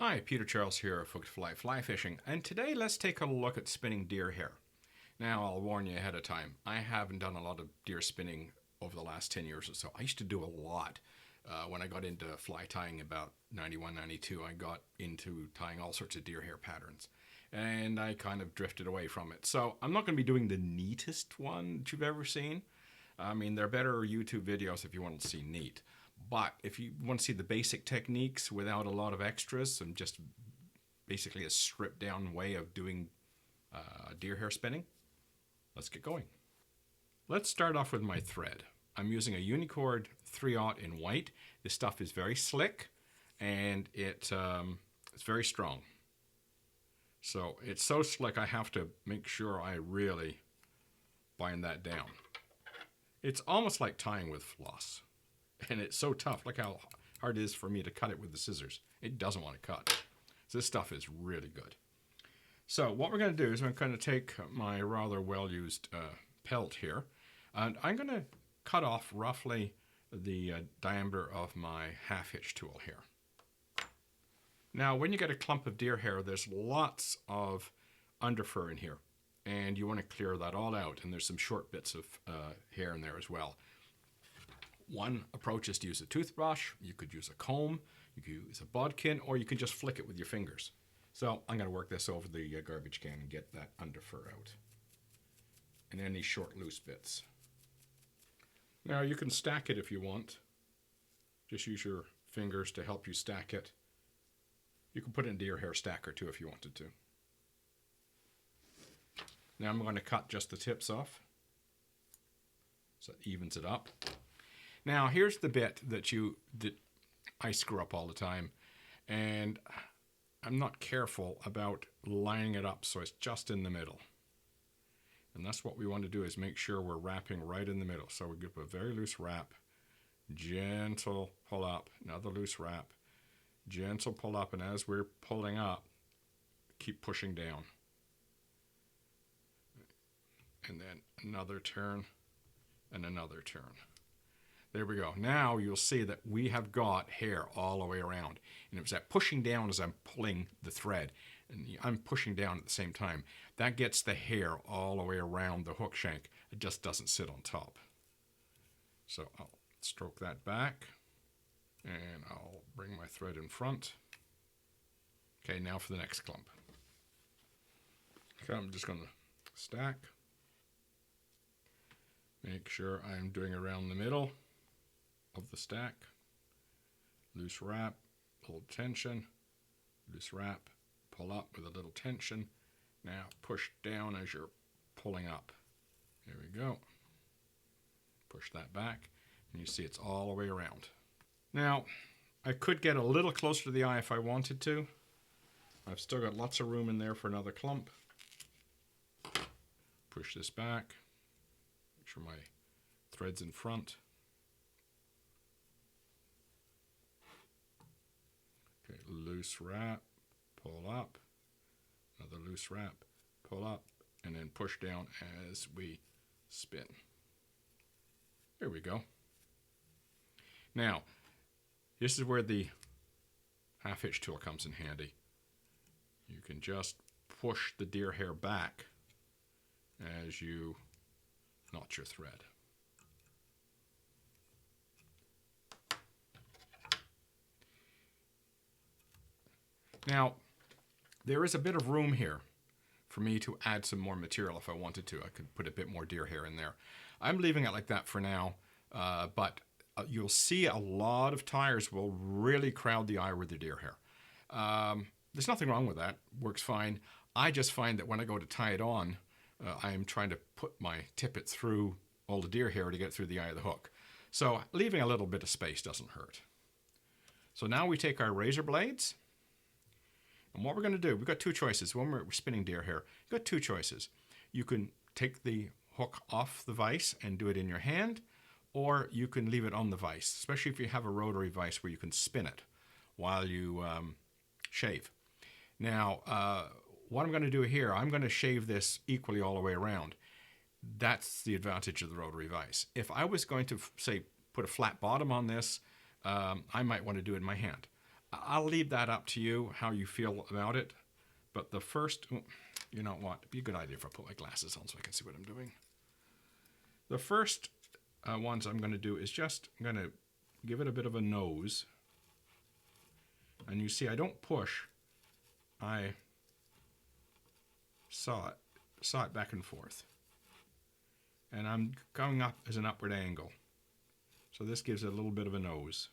Hi, Peter Charles here of Hooked Fly Fishing, and today let's take a look at spinning deer hair. Now, I'll warn you ahead of time, I haven't done a lot of deer spinning over the last 10 years or so. I used to do a lot. When I got into fly tying about 91, 92, I got into tying all sorts of deer hair patterns, and I kind of drifted away from it. So I'm not going to be doing the neatest one that you've ever seen. I mean, there are better YouTube videos if you want to see neat. But if you want to see the basic techniques without a lot of extras and just basically a stripped down way of doing deer hair spinning, let's get going. Let's start off with my thread. I'm using a Unicord 3/0 in white. This stuff is very slick and it's very strong. So it's so slick I have to make sure I really bind that down. It's almost like tying with floss. And it's so tough. Look how hard it is for me to cut it with the scissors. It doesn't want to cut. So this stuff is really good. So what we're going to do is I'm going to take my rather well-used pelt here, and I'm going to cut off roughly the diameter of my half-hitch tool here. Now, when you get a clump of deer hair, there's lots of underfur in here, and you want to clear that all out, and there's some short bits of hair in there as well. One approach is to use a toothbrush. You could use a comb, you could use a bodkin, or you can just flick it with your fingers. So I'm going to work this over the garbage can and get that underfur out. And any short loose bits. Now you can stack it if you want. Just use your fingers to help you stack it. You can put in a deer hair stacker too if you wanted to. Now I'm going to cut just the tips off. So it evens it up. Now here's the bit that I screw up all the time, and I'm not careful about lining it up so it's just in the middle. And that's what we want to do, is make sure we're wrapping right in the middle. So we give a very loose wrap, gentle pull up, another loose wrap, gentle pull up, and as we're pulling up, keep pushing down. And then another turn and another turn. There we go. Now you'll see that we have got hair all the way around. And it was that pushing down as I'm pulling the thread. And I'm pushing down at the same time. That gets the hair all the way around the hook shank. It just doesn't sit on top. So I'll stroke that back. And I'll bring my thread in front. Okay, now for the next clump. Okay, I'm just going to stack. Make sure I'm doing around the middle of the stack. Loose wrap, little tension, loose wrap, pull up with a little tension. Now push down as you're pulling up. There we go. Push that back, and you see it's all the way around. Now, I could get a little closer to the eye if I wanted to. I've still got lots of room in there for another clump. Push this back. Make sure my thread's in front. Okay, loose wrap, pull up, another loose wrap, pull up, and then push down as we spin. There we go. Now, this is where the half-hitch tool comes in handy. You can just push the deer hair back as you knot your thread. Now, there is a bit of room here for me to add some more material if I wanted to. I could put a bit more deer hair in there. I'm leaving it like that for now, but you'll see a lot of tires will really crowd the eye with the deer hair. There's nothing wrong with that. Works fine. I just find that when I go to tie it on, I'm trying to put my tippet through all the deer hair to get through the eye of the hook. So leaving a little bit of space doesn't hurt. So now we take our razor blades, and what we're going to do, we've got two choices. When we're spinning deer hair, you've got two choices. You can take the hook off the vise and do it in your hand, or you can leave it on the vise, especially if you have a rotary vise where you can spin it while you shave. Now, what I'm going to do here, I'm going to shave this equally all the way around. That's the advantage of the rotary vise. If I was going to, say, put a flat bottom on this, I might want to do it in my hand. I'll leave that up to you, how you feel about it. But the first, you know what, it'd be a good idea if I put my glasses on so I can see what I'm doing. The first ones I'm going to do is just, I'm going to give it a bit of a nose. And you see, I don't push. I saw it back and forth. And I'm going up as an upward angle. So this gives it a little bit of a nose.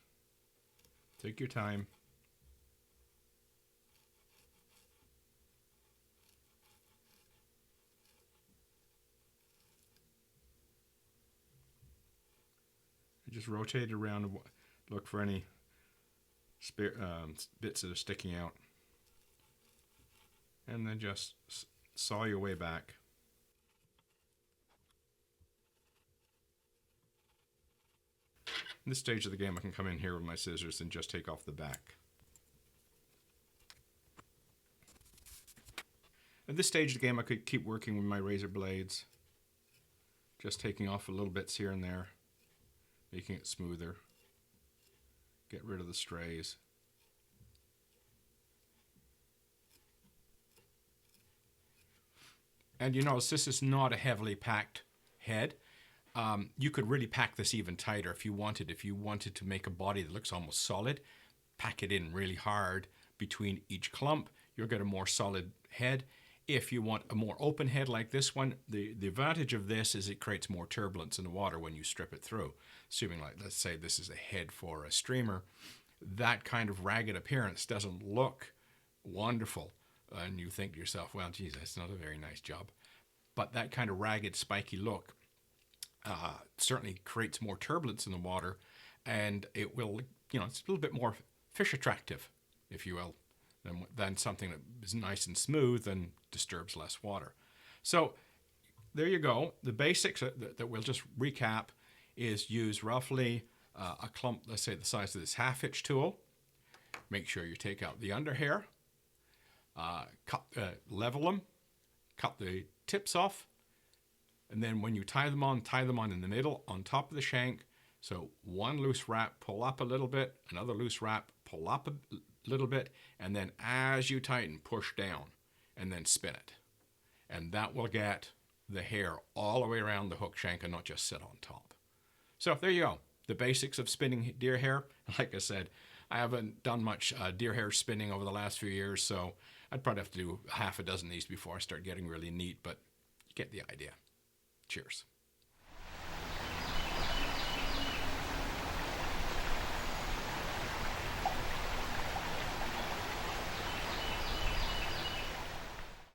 Take your time. Just rotate it around and look for any bits that are sticking out. And then just saw your way back. In this stage of the game, I can come in here with my scissors and just take off the back. At this stage of the game, I could keep working with my razor blades, just taking off a little bits here and there, making it smoother, get rid of the strays. And you notice this is not a heavily packed head. You could really pack this even tighter if you wanted. If you wanted to make a body that looks almost solid, pack it in really hard between each clump. You'll get a more solid head. If you want a more open head like this one, the advantage of this is it creates more turbulence in the water when you strip it through. Assuming, like, let's say this is a head for a streamer, that kind of ragged appearance doesn't look wonderful. And you think to yourself, well, geez, that's not a very nice job. But that kind of ragged, spiky look certainly creates more turbulence in the water, and it will, you know, it's a little bit more fish attractive, if you will, than something that is nice and smooth and disturbs less water. So there you go. The basics that we'll just recap is use roughly a clump, let's say the size of this half-hitch tool. Make sure you take out the under hair, level them, cut the tips off, and then when you tie them on in the middle on top of the shank. So one loose wrap, pull up a little bit, another loose wrap, pull up a little bit, and then as you tighten, push down, and then spin it. And that will get the hair all the way around the hook shank and not just sit on top. So there you go. The basics of spinning deer hair. Like I said, I haven't done much deer hair spinning over the last few years, so I'd probably have to do half a dozen of these before I start getting really neat, but you get the idea. Cheers.